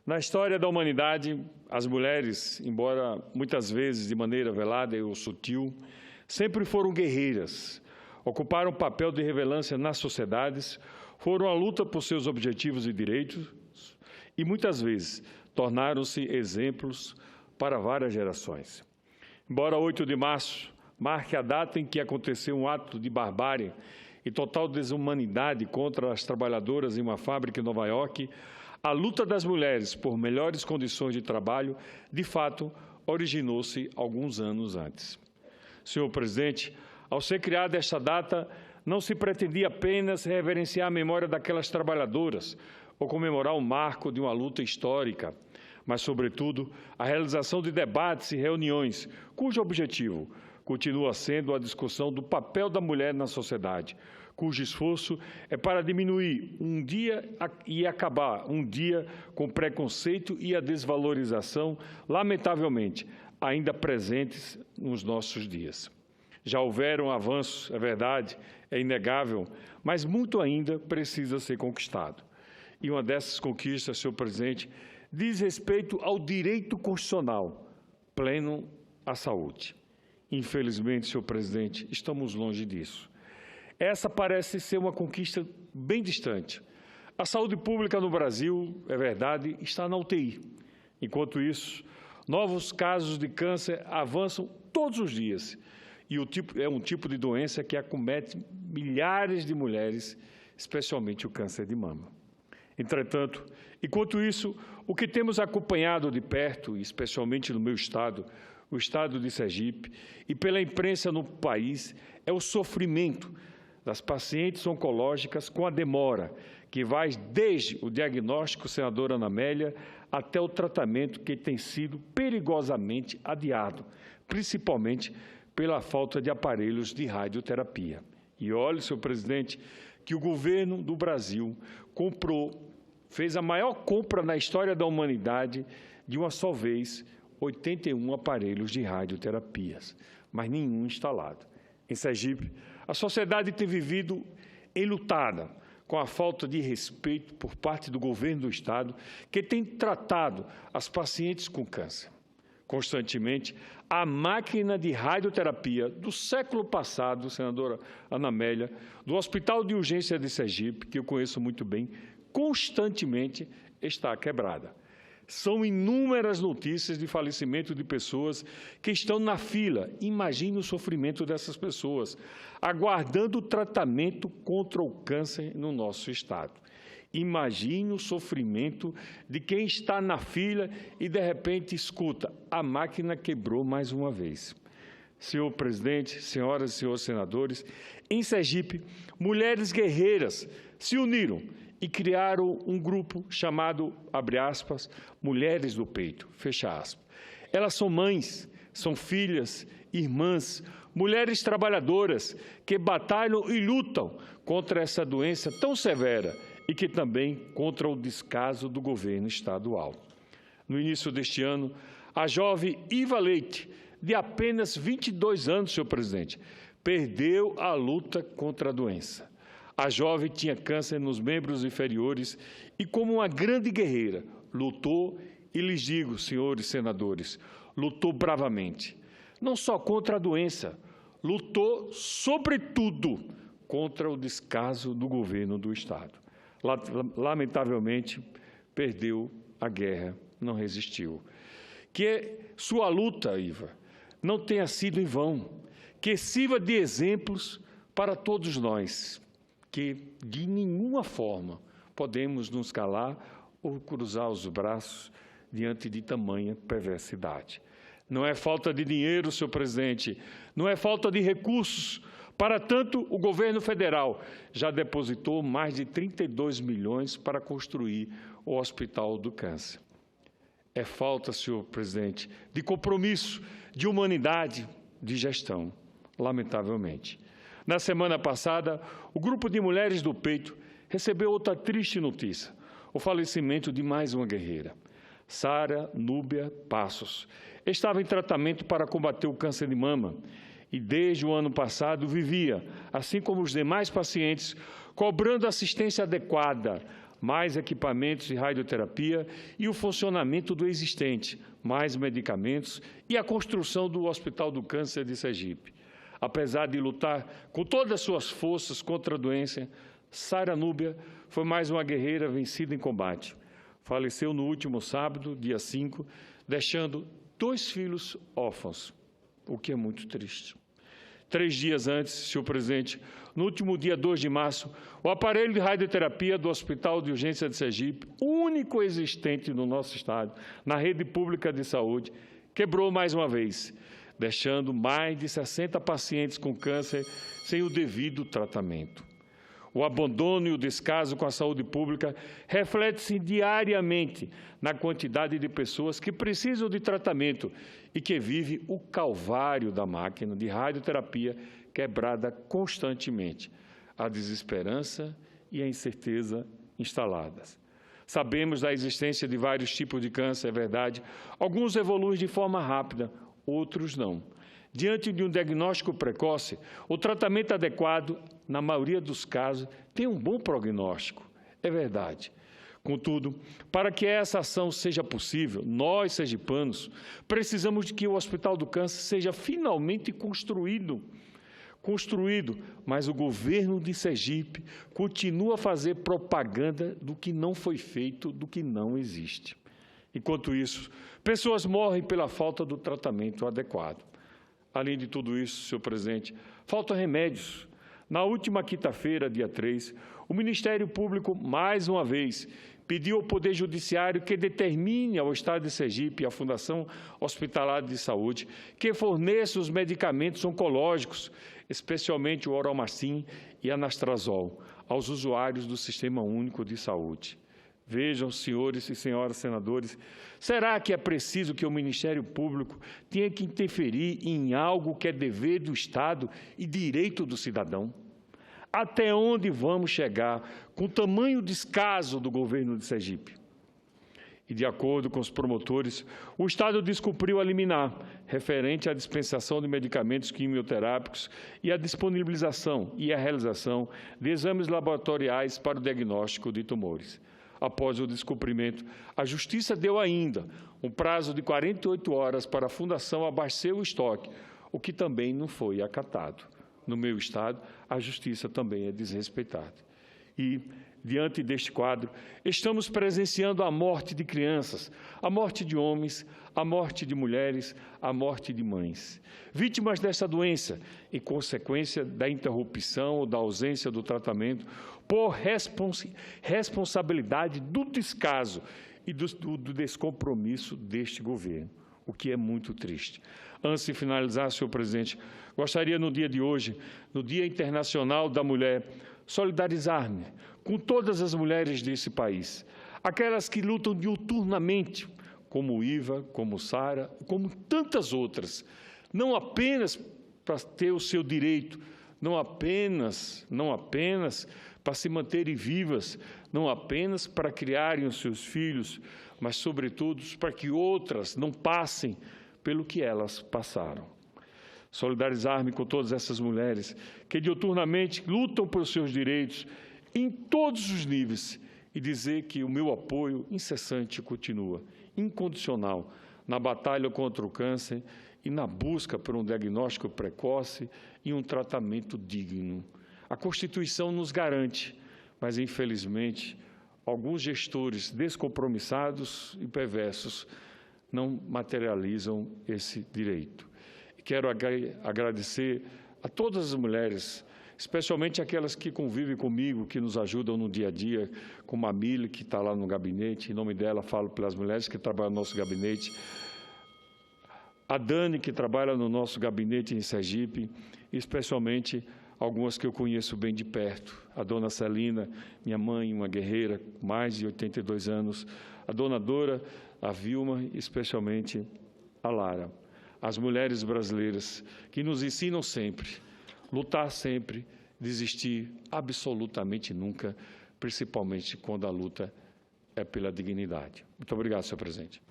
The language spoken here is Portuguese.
Na história da humanidade, as mulheres, embora muitas vezes de maneira velada ou sutil, sempre foram guerreiras, ocuparam um papel de relevância nas sociedades, foram à luta por seus objetivos e direitos e, muitas vezes, tornaram-se exemplos para várias gerações. Embora 8 de março marque a data em que aconteceu um ato de barbárie e total desumanidade contra as trabalhadoras em uma fábrica em Nova York, a luta das mulheres por melhores condições de trabalho, de fato, originou-se alguns anos antes. Senhor presidente, ao ser criada esta data, não se pretendia apenas reverenciar a memória daquelas trabalhadoras ou comemorar o marco de uma luta histórica, mas, sobretudo, a realização de debates e reuniões, cujo objetivo continua sendo a discussão do papel da mulher na sociedade, cujo esforço é para diminuir um dia e acabar um dia com o preconceito e a desvalorização, lamentavelmente, ainda presentes nos nossos dias. Já houveram avanços, é verdade, é inegável, mas muito ainda precisa ser conquistado. E uma dessas conquistas, senhor presidente, diz respeito ao direito constitucional pleno à saúde. Infelizmente, senhor presidente, estamos longe disso. Essa parece ser uma conquista bem distante. A saúde pública no Brasil, é verdade, está na UTI. Enquanto isso, novos casos de câncer avançam todos os dias. E é um tipo de doença que acomete milhares de mulheres, especialmente o câncer de mama. Entretanto, enquanto isso, o que temos acompanhado de perto, especialmente no meu estado, o estado de Sergipe, e pela imprensa no país, é o sofrimento das pacientes oncológicas com a demora, que vai desde o diagnóstico, senadora Ana Amélia, até o tratamento que tem sido perigosamente adiado, principalmente pela falta de aparelhos de radioterapia. E olhe, senhor presidente, que o governo do Brasil fez a maior compra na história da humanidade de uma só vez, 81 aparelhos de radioterapias, mas nenhum instalado. Em Sergipe, a sociedade tem vivido enlutada com a falta de respeito por parte do governo do Estado, que tem tratado as pacientes com câncer. Constantemente, a máquina de radioterapia do século passado, senadora Ana Amélia, do Hospital de Urgência de Sergipe, que eu conheço muito bem, constantemente está quebrada. São inúmeras notícias de falecimento de pessoas que estão na fila. Imagine o sofrimento dessas pessoas, aguardando o tratamento contra o câncer no nosso estado. Imagine o sofrimento de quem está na fila e, de repente, escuta, a máquina quebrou mais uma vez. Senhor presidente, senhoras e senhores senadores, em Sergipe, mulheres guerreiras se uniram e criaram um grupo chamado, abre aspas, Mulheres do Peito, fecha aspas. Elas são mães, são filhas, irmãs, mulheres trabalhadoras que batalham e lutam contra essa doença tão severa e que também contra o descaso do governo estadual. No início deste ano, a jovem Iva Leite, de apenas 22 anos, senhor presidente, perdeu a luta contra a doença. A jovem tinha câncer nos membros inferiores e, como uma grande guerreira, lutou, e lhes digo, senhores senadores, lutou bravamente. Não só contra a doença, lutou, sobretudo, contra o descaso do governo do Estado. Lamentavelmente, perdeu a guerra, não resistiu. Que sua luta, Iva, não tenha sido em vão, que sirva de exemplos para todos nós, que de nenhuma forma podemos nos calar ou cruzar os braços diante de tamanha perversidade. Não é falta de dinheiro, senhor presidente, não é falta de recursos. Para tanto, o governo federal já depositou mais de 32 milhões para construir o Hospital do Câncer. É falta, senhor presidente, de compromisso, de humanidade, de gestão, lamentavelmente. Na semana passada, o grupo de Mulheres do Peito recebeu outra triste notícia, o falecimento de mais uma guerreira. Sara Núbia Passos estava em tratamento para combater o câncer de mama e, desde o ano passado, vivia, assim como os demais pacientes, cobrando assistência adequada, mais equipamentos de radioterapia e o funcionamento do existente, mais medicamentos e a construção do Hospital do Câncer de Sergipe. Apesar de lutar com todas as suas forças contra a doença, Sara Núbia foi mais uma guerreira vencida em combate. Faleceu no último sábado, dia 5, deixando 2 filhos órfãos, o que é muito triste. 3 dias antes, senhor presidente, no último dia 2 de março, o aparelho de radioterapia do Hospital de Urgência de Sergipe, único existente no nosso estado, na rede pública de saúde, quebrou mais uma vez, deixando mais de 60 pacientes com câncer sem o devido tratamento. O abandono e o descaso com a saúde pública reflete-se diariamente na quantidade de pessoas que precisam de tratamento e que vivem o calvário da máquina de radioterapia quebrada constantemente, a desesperança e a incerteza instaladas. Sabemos da existência de vários tipos de câncer, é verdade. Alguns evoluem de forma rápida, outros não. Diante de um diagnóstico precoce, o tratamento adequado, na maioria dos casos, tem um bom prognóstico. É verdade. Contudo, para que essa ação seja possível, nós, sergipanos, precisamos de que o Hospital do Câncer seja finalmente construído, mas o governo de Sergipe continua a fazer propaganda do que não foi feito, do que não existe. Enquanto isso, pessoas morrem pela falta do tratamento adequado. Além de tudo isso, senhor presidente, faltam remédios. Na última quinta-feira, dia 3, o Ministério Público, mais uma vez, pediu ao Poder Judiciário que determine ao Estado de Sergipe e à Fundação Hospitalar de Saúde que forneça os medicamentos oncológicos, especialmente o Oromacin e Anastrozol, aos usuários do Sistema Único de Saúde. Vejam, senhores e senhoras senadores, será que é preciso que o Ministério Público tenha que interferir em algo que é dever do Estado e direito do cidadão? Até onde vamos chegar com o tamanho descaso do governo de Sergipe? E, de acordo com os promotores, o Estado descumpriu a liminar referente à dispensação de medicamentos quimioterápicos e à disponibilização e à realização de exames laboratoriais para o diagnóstico de tumores. Após o descumprimento, a Justiça deu ainda um prazo de 48 horas para a Fundação abastecer o estoque, o que também não foi acatado. No meu estado, a Justiça também é desrespeitada. E, diante deste quadro, estamos presenciando a morte de crianças, a morte de homens, a morte de mulheres, a morte de mães. Vítimas dessa doença, em consequência da interrupção ou da ausência do tratamento, por responsabilidade do descaso e do descompromisso deste governo, o que é muito triste. Antes de finalizar, senhor presidente, gostaria no dia de hoje, no Dia Internacional da Mulher, solidarizar-me com todas as mulheres desse país, aquelas que lutam diuturnamente, como Iva, como Sara, como tantas outras, não apenas para ter o seu direito, não apenas para se manterem vivas, não apenas para criarem os seus filhos, mas, sobretudo, para que outras não passem pelo que elas passaram. Solidarizar-me com todas essas mulheres que diuturnamente lutam pelos seus direitos em todos os níveis e dizer que o meu apoio incessante continua, incondicional, na batalha contra o câncer e na busca por um diagnóstico precoce e um tratamento digno. A Constituição nos garante, mas, infelizmente, alguns gestores descompromissados e perversos não materializam esse direito. Quero agradecer a todas as mulheres, especialmente aquelas que convivem comigo, que nos ajudam no dia a dia, como a Mili, que está lá no gabinete, em nome dela falo pelas mulheres que trabalham no nosso gabinete, a Dani, que trabalha no nosso gabinete em Sergipe, e especialmente algumas que eu conheço bem de perto, a dona Celina, minha mãe, uma guerreira, com mais de 82 anos, a dona Dora, a Vilma, e especialmente a Lara. As mulheres brasileiras que nos ensinam sempre, lutar sempre, desistir absolutamente nunca, principalmente quando a luta é pela dignidade. Muito obrigado, senhor presidente.